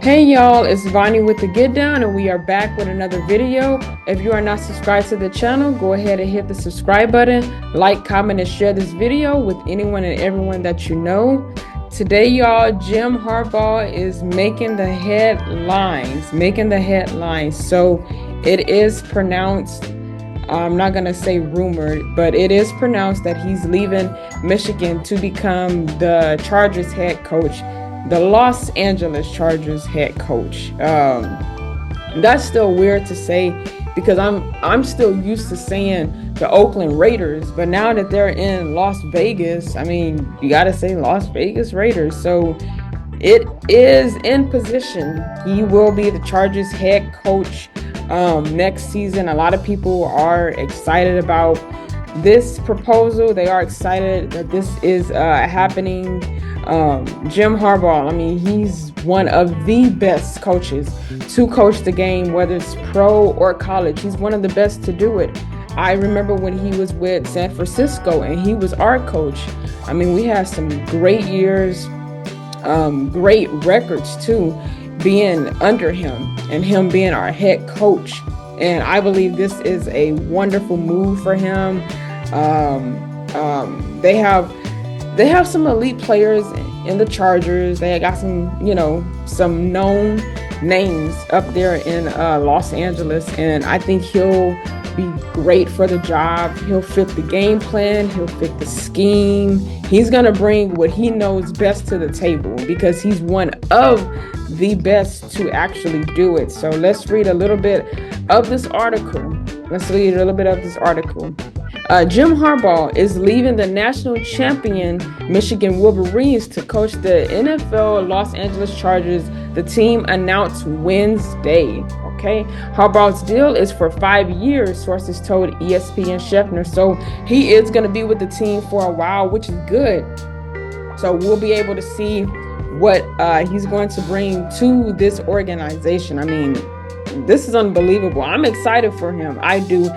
Hey y'all, it's Vonnie with the Get Down, and we are back with another video. If you are not subscribed to the channel, go ahead and hit the subscribe button, like, comment, and share this video with anyone and everyone that you know. Today, y'all, Jim Harbaugh is making the headlines. So it is pronounced, I'm not going to say rumored, but it is pronounced that he's leaving Michigan to become the Chargers head coach, the Los Angeles Chargers head coach. That's still weird to say because I'm still used to saying the Oakland Raiders, but now that they're in Las Vegas, I mean, you got to say Las Vegas Raiders. So it is in position. He will be the Chargers head coach next season. A lot of people are excited about this proposal. They are excited that this is happening. Jim Harbaugh, I mean, he's one of the best coaches to coach the game, whether it's pro or college. He's one of the best to do it. I remember when he was with San Francisco and he was our coach. I mean, we had some great years, great records too, being under him and him being our head coach. And I believe this is a wonderful move for him. They have some elite players in the Chargers. They got some known names up there in Los Angeles, and I think he'll be great for the job. He'll fit the game plan. He'll fit the scheme. He's going to bring what he knows best to the table because he's one of the best to actually do it. So let's read a little bit of this article. Jim Harbaugh is leaving the national champion Michigan Wolverines to coach the NFL Los Angeles Chargers, the team announced Wednesday. Okay, Harbaugh's deal is for 5 years, sources told ESPN Schefter. So he is going to be with the team for a while, which is good. So we'll be able to see what he's going to bring to this organization. I mean, this is unbelievable. I'm excited for him. I do.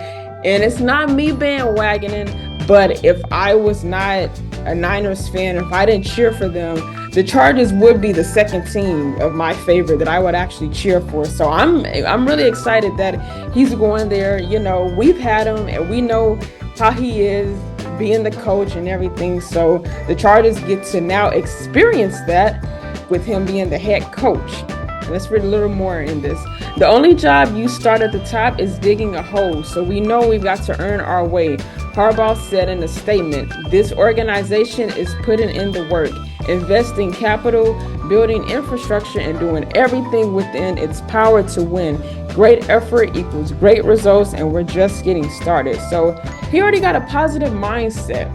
And it's not me bandwagoning, but if I was not a Niners fan, if I didn't cheer for them, the Chargers would be the second team of my favorite that I would actually cheer for. So I'm really excited that he's going there. You know, we've had him and we know how he is being the coach and everything. So the Chargers get to now experience that with him being the head coach. Let's read a little more in this. The only job you start at the top is digging a hole, so we know we've got to earn our way, Harbaugh said in a statement. This organization is putting in the work, investing capital, building infrastructure, and doing everything within its power to win. Great effort equals great results, and we're just getting started. So he already got a positive mindset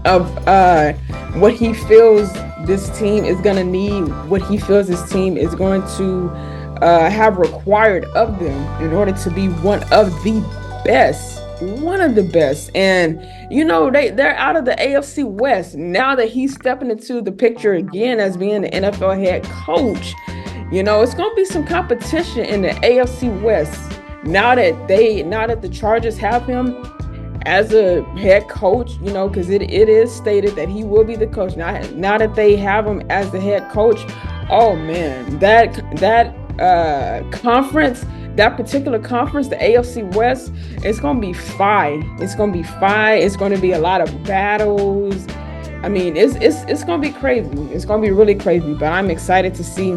of what he feels this team is going to need, what he feels this team is going to have required of them in order to be one of the best. And you know, they're out of the AFC West now that he's stepping into the picture again as being the NFL head coach. You know, it's going to be some competition in the AFC West now that the Chargers have him as a head coach, you know, because it is stated that he will be the coach. Now that they have him as the head coach, oh man, that conference, that particular conference, the AFC West, it's gonna be fire. It's gonna be a lot of battles. I mean, it's gonna be crazy. It's gonna be really crazy. But I'm excited to see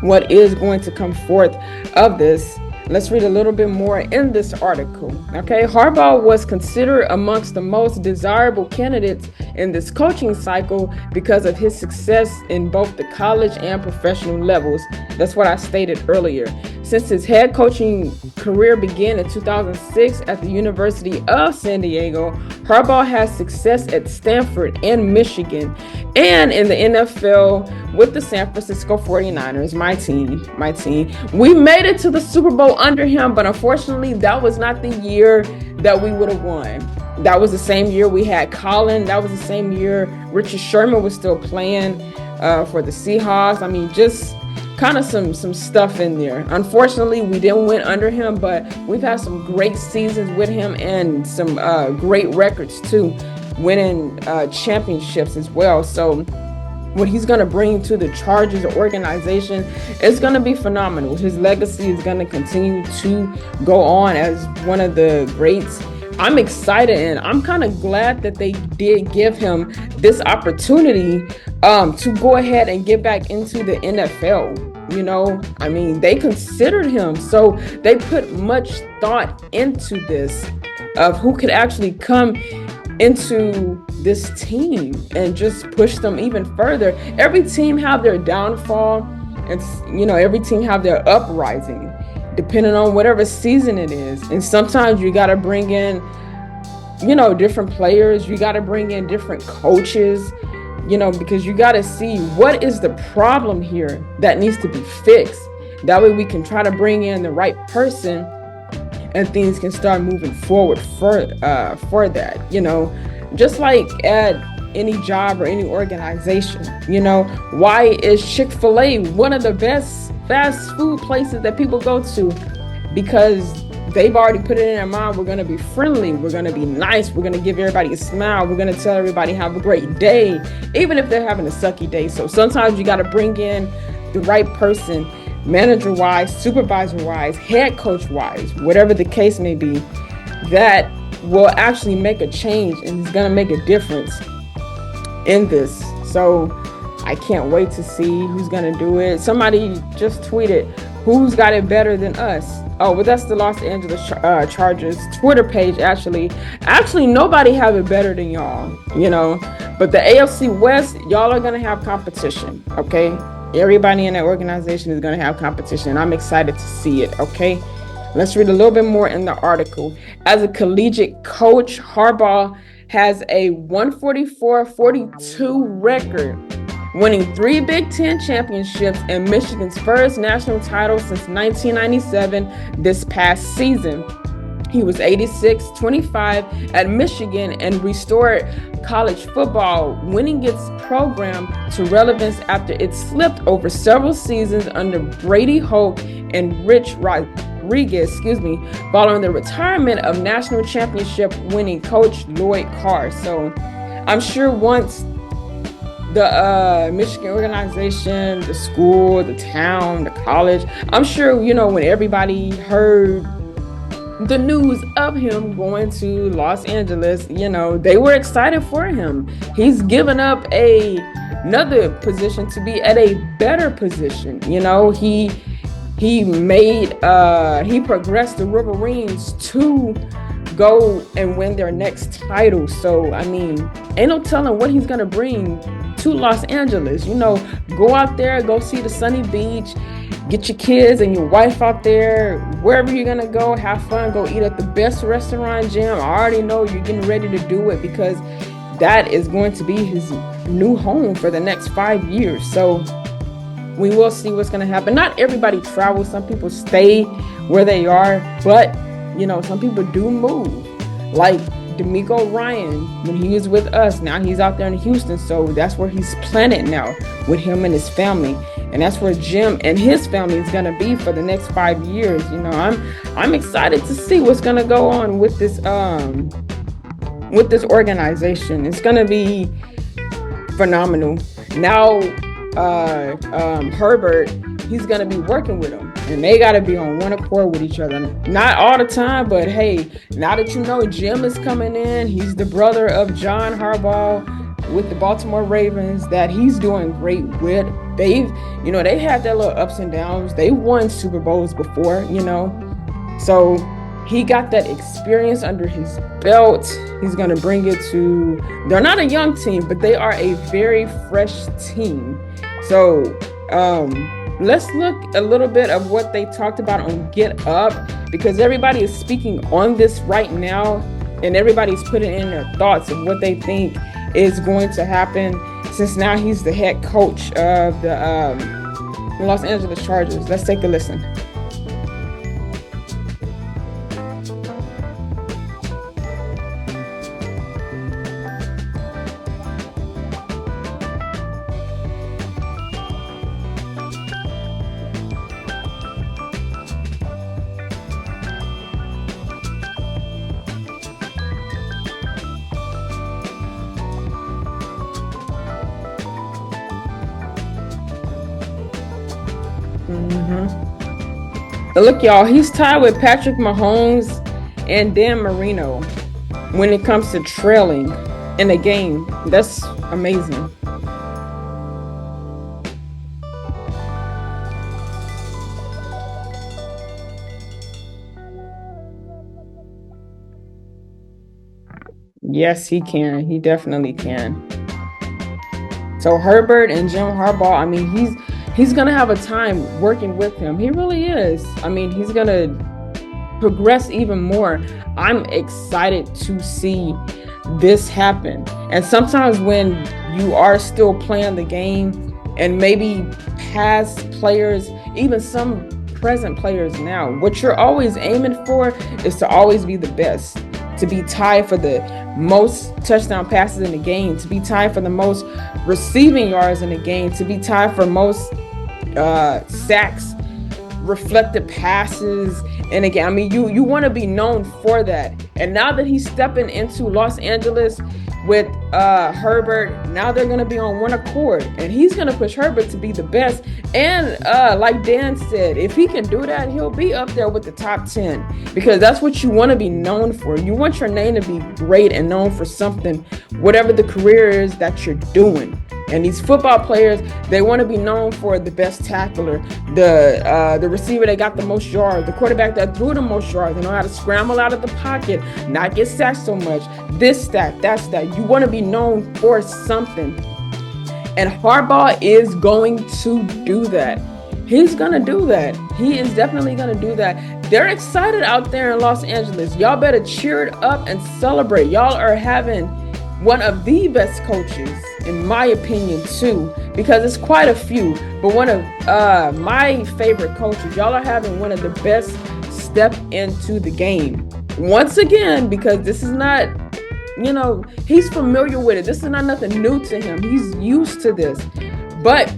what is going to come forth of this. Let's read a little bit more in this article. Okay, Harbaugh was considered amongst the most desirable candidates in this coaching cycle because of his success in both the college and professional levels. That's what I stated earlier. Since his head coaching career began in 2006 at the University of San Diego, Harbaugh has success at Stanford and Michigan, and in the NFL with the San Francisco 49ers, my team. We made it to the Super Bowl under him, but unfortunately, that was not the year that we would have won. That was the same year we had Colin. That was the same year Richard Sherman was still playing for the Seahawks. I mean, just kind of some stuff in there. Unfortunately, we didn't win under him, but we've had some great seasons with him and some great records too, winning championships as well. So what he's going to bring to the Chargers organization is going to be phenomenal. His legacy is going to continue to go on as one of the greats. I'm excited, and I'm kind of glad that they did give him this opportunity to go ahead and get back into the NFL. I mean, they considered him, so they put much thought into this of who could actually come into this team and just push them even further. Every team have their downfall, and every team have their uprising, depending on whatever season it is. And sometimes you got to bring in, different players. You got to bring in different coaches, because you got to see what is the problem here that needs to be fixed. That way we can try to bring in the right person and things can start moving forward for that, just like at any job or any organization. Why is Chick-fil-A one of the best fast food places that people go to? Because they've already put it in their mind, we're going to be friendly, we're going to be nice, we're going to give everybody a smile, we're going to tell everybody have a great day, even if they're having a sucky day. So sometimes you got to bring in the right person, manager-wise, supervisor-wise, head coach-wise, whatever the case may be, that will actually make a change and is going to make a difference in this. So I can't wait to see who's going to do it. Somebody just tweeted, who's got it better than us? Oh, well, that's the Los Angeles Chargers Twitter page, actually. Actually, nobody have it better than y'all, But the AFC West, y'all are going to have competition, okay? Everybody in that organization is going to have competition. I'm excited to see it, okay? Let's read a little bit more in the article. As a collegiate coach, Harbaugh has a 144-42 record, winning 3 Big Ten championships and Michigan's first national title since 1997 this past season. He was 86-25 at Michigan and restored college football, winning its program to relevance after it slipped over several seasons under Brady Hoke and Rich Rodriguez, following the retirement of national championship winning coach Lloyd Carr. So I'm sure once the Michigan organization, the school, the town, the college, I'm sure, when everybody heard the news of him going to Los Angeles, they were excited for him. He's given up another position to be at a better position. He progressed the Wolverines to go and win their next title. So, I mean, ain't no telling what he's going to bring to Los Angeles. Go out there, go see the sunny beach, get your kids and your wife out there, wherever you're going to go, have fun, go eat at the best restaurant, Jim. I already know you're getting ready to do it because that is going to be his new home for the next 5 years. So we will see what's going to happen. Not everybody travels. Some people stay where they are, but some people do move. Like D'Amico Ryan, when he was with us, now he's out there in Houston. So that's where he's planted now with him and his family. And that's where Jim and his family is going to be for the next 5 years. I'm excited to see what's going to go on with this organization. It's going to be phenomenal. Now, Herbert, he's going to be working with them, and they got to be on one accord with each other. Not all the time, but hey, now that Jim is coming in, he's the brother of John Harbaugh with the Baltimore Ravens that he's doing great with. They've had their little ups and downs. They won Super Bowls before, so he got that experience under his belt. He's going to bring it to, they're not a young team, but they are a very fresh team. So let's look a little bit of what they talked about on Get Up, because everybody is speaking on this right now, and everybody's putting in their thoughts of what they think is going to happen, since now he's the head coach of the Los Angeles Chargers. Let's take a listen. But look, y'all, he's tied with Patrick Mahomes and Dan Marino when it comes to trailing in a game. That's amazing. Yes, he can. He definitely can. So Herbert and Jim Harbaugh, I mean, he's gonna have a time working with him. He really is. I mean, he's gonna progress even more. I'm excited to see this happen. And sometimes when you are still playing the game and maybe past players, even some present players now, what you're always aiming for is to always be the best, to be tied for the most touchdown passes in the game, to be tied for the most receiving yards in the game, to be tied for most sacks, reflected passes. And again, I mean, you want to be known for that. And now that he's stepping into Los Angeles with Herbert, now they're going to be on one accord, and he's going to push Herbert to be the best. And like Dan said, if he can do that, he'll be up there with the top 10, because that's what you want to be known for. You want your name to be great and known for something, whatever the career is that you're doing. And these football players, they want to be known for the best tackler, the receiver that got the most yards, the quarterback that threw the most yards. They know how to scramble out of the pocket, not get sacked so much. This stat, that stat. You want to be known for something. And Harbaugh is going to do that. He's going to do that. He is definitely going to do that. They're excited out there in Los Angeles. Y'all better cheer it up and celebrate. Y'all are having one of the best coaches, in my opinion, too, because it's quite a few, but one of my favorite coaches. Y'all are having one of the best step into the game. Once again, because this is not, he's familiar with it. This is not nothing new to him. He's used to this. But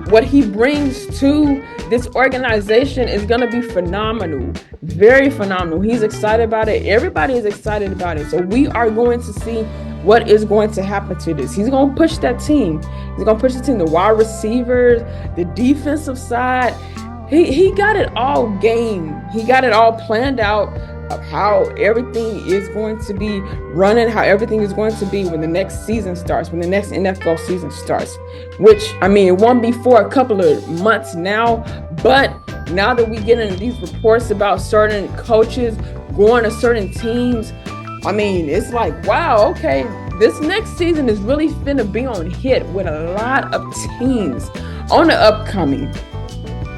what he brings to this organization is going to be phenomenal. Very phenomenal. He's excited about it. Everybody is excited about it. So we are going to see what is going to happen to this. He's going to push that team. He's going to push the team, the wide receivers, the defensive side. He got it all game. He got it all planned out of how everything is going to be running, how everything is going to be when the next season starts, when the next NFL season starts, which, I mean, it won't be for a couple of months now, but now that we get into these reports about certain coaches going to certain teams, I mean, it's like, wow, okay, this next season is really finna be on hit with a lot of teams on the upcoming.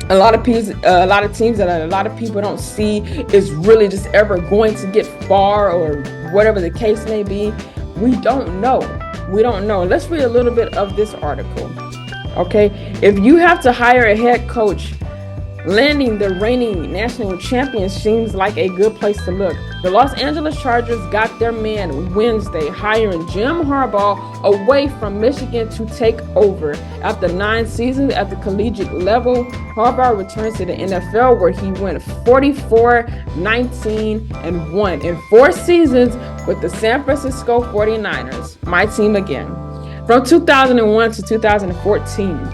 A lot of teams that a lot of people don't see is really just ever going to get far, or whatever the case may be. We don't know. Let's read a little bit of this article. Okay, if you have to hire a head coach, landing the reigning national champion seems like a good place to look. The Los Angeles Chargers got their man Wednesday, hiring Jim Harbaugh away from Michigan to take over. After 9 seasons at the collegiate level, Harbaugh returns to the NFL, where he went 44-19-1 in 4 seasons with the San Francisco 49ers, my team again, from 2001 to 2014.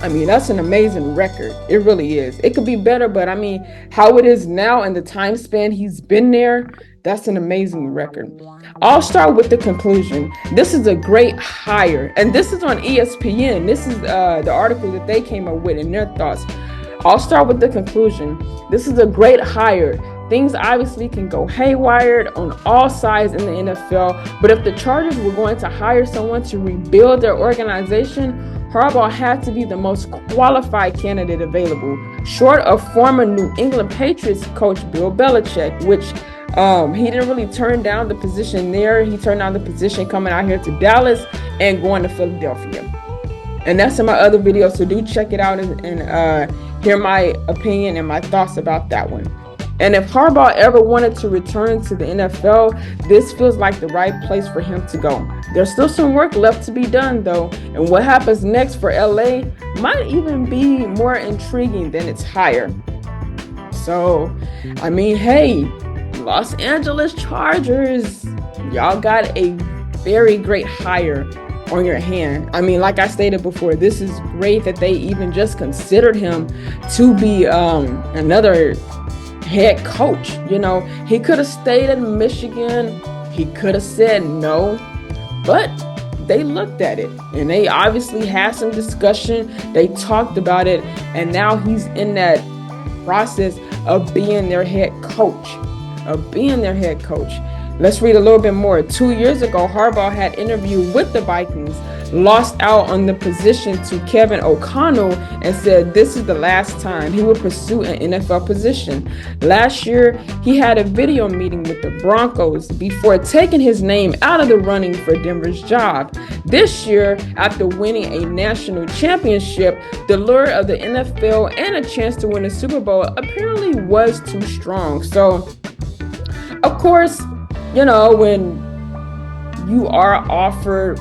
I mean, that's an amazing record. It really is. It could be better, but I mean, how it is now and the time span he's been there, that's an amazing record. I'll start with the conclusion. This is a great hire. And this is on ESPN. This is the article that they came up with and their thoughts. I'll start with the conclusion. This is a great hire. Things obviously can go haywire on all sides in the NFL, but if the Chargers were going to hire someone to rebuild their organization, Harbaugh had to be the most qualified candidate available, short of former New England Patriots coach Bill Belichick, which he didn't really turn down the position there. He turned down the position coming out here to Dallas and going to Philadelphia. And that's in my other video, so do check it out and hear my opinion and my thoughts about that one. And if Harbaugh ever wanted to return to the NFL, this feels like the right place for him to go. There's still some work left to be done, though, and what happens next for LA might even be more intriguing than its hire. So, I mean, hey, Los Angeles Chargers, y'all got a very great hire. on your hand. I mean, like I stated before, this is great that they even just considered him to be another head coach. You know, he could have stayed in Michigan. He could have said no, but they looked at it and they obviously had some discussion. They talked about it, and now he's in that process of being their head coach. Let's read a little bit more. 2 years ago, Harbaugh had interviewed with the Vikings, lost out on the position to Kevin O'Connell, and said this is the last time he would pursue an NFL position. Last year, he had a video meeting with the Broncos before taking his name out of the running for Denver's job. This year, after winning a national championship, the lure of the NFL and a chance to win a Super Bowl apparently was too strong. So, of course, you know, when you are offered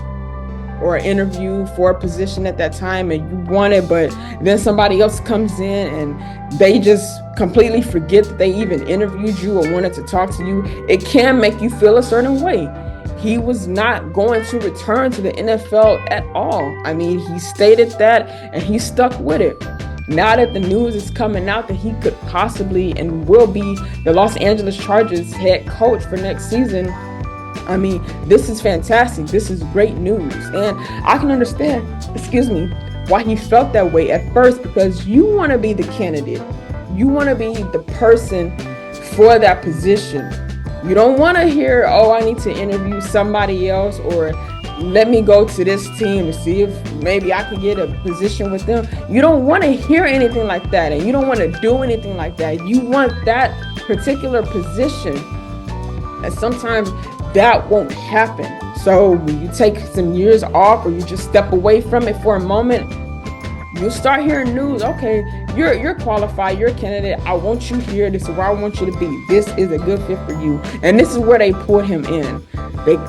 or interviewed for a position at that time and you want it, but then somebody else comes in and they just completely forget that they even interviewed you or wanted to talk to you, it can make you feel a certain way. He was not going to return to the NFL at all. I mean, he stated that and he stuck with it. Now that the news is coming out that he could possibly and will be the Los Angeles Chargers head coach for next season, I mean, this is fantastic. This is great news. And I can understand, why he felt that way at first, because you want to be the candidate. You want to be the person for that position. You don't want to hear, oh, I need to interview somebody else, or let me go to this team to see if maybe I can get a position with them. You don't want to hear anything like that, and you don't want to do anything like that. You want that particular position, and sometimes that won't happen. So when you take some years off or you just step away from it for a moment, you start hearing news. Okay, you're qualified, you're a candidate. I want you here. This is where I want you to be. This is a good fit for you. And this is where they put him in.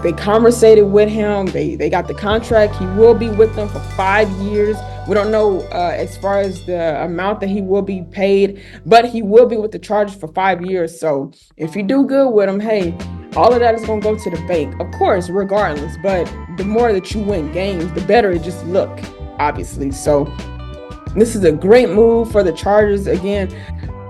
They conversated with him. They got the contract. He will be with them for 5 years. We don't know as far as the amount that he will be paid, but he will be with the Chargers for 5 years. So if you do good with him, hey, all of that is going to go to the bank, of course, regardless. But the more that you win games, the better it just look, obviously. So this is a great move for the Chargers. Again,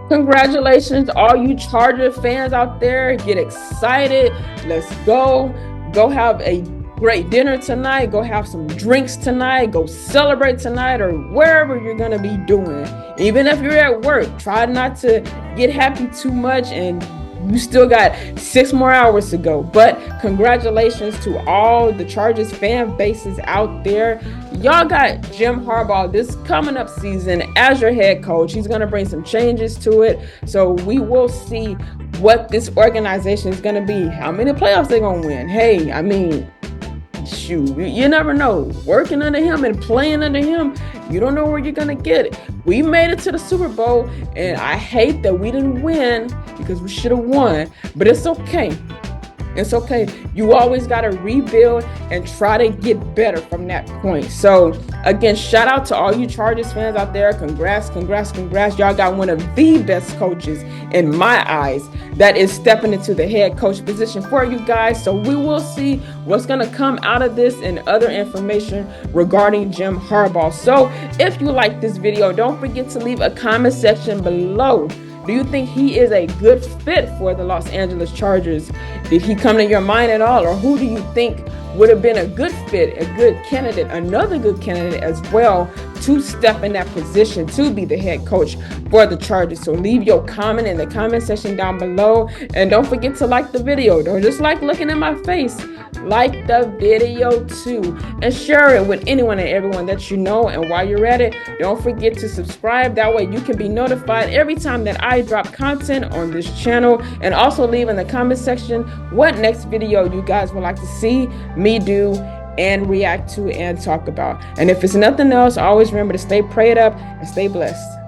congratulations, all you Charger fans out there. Get excited. Let's go. Go have a great dinner tonight. Go have some drinks tonight. Go celebrate tonight, or wherever you're going to be doing. Even if you're at work, try not to get happy too much, and you still got 6 more hours to go. But congratulations to all the Chargers fan bases out there. Y'all got Jim Harbaugh this coming up season as your head coach. He's going to bring some changes to it. So we will see what this organization is going to be. How many playoffs they're going to win. Hey, I mean, shoot, you never know. Working under him and playing under him, you don't know where you're going to get it. We made it to the Super Bowl, and I hate that we didn't win because we should have won, but it's okay. It's okay. You always got to rebuild and try to get better from that point. So, again, shout out to all you Chargers fans out there. Congrats. Y'all got one of the best coaches in my eyes that is stepping into the head coach position for you guys. So we will see what's going to come out of this and other information regarding Jim Harbaugh. So if you like this video, don't forget to leave a comment section below. Do you think he is a good fit for the Los Angeles Chargers? Did he come to your mind at all? Or who do you think would have been a good fit, a good candidate, another good candidate as well to step in that position to be the head coach for the Chargers? So leave your comment in the comment section down below. And don't forget to like the video. Don't just like looking at my face. Like the video too, and share it with anyone and everyone that you know. And while you're at it, don't forget to subscribe. That way you can be notified every time that I drop content on this channel. And also leave in the comment section what next video you guys would like to see me do and react to and talk about. And if it's nothing else, always remember to stay prayed up and stay blessed.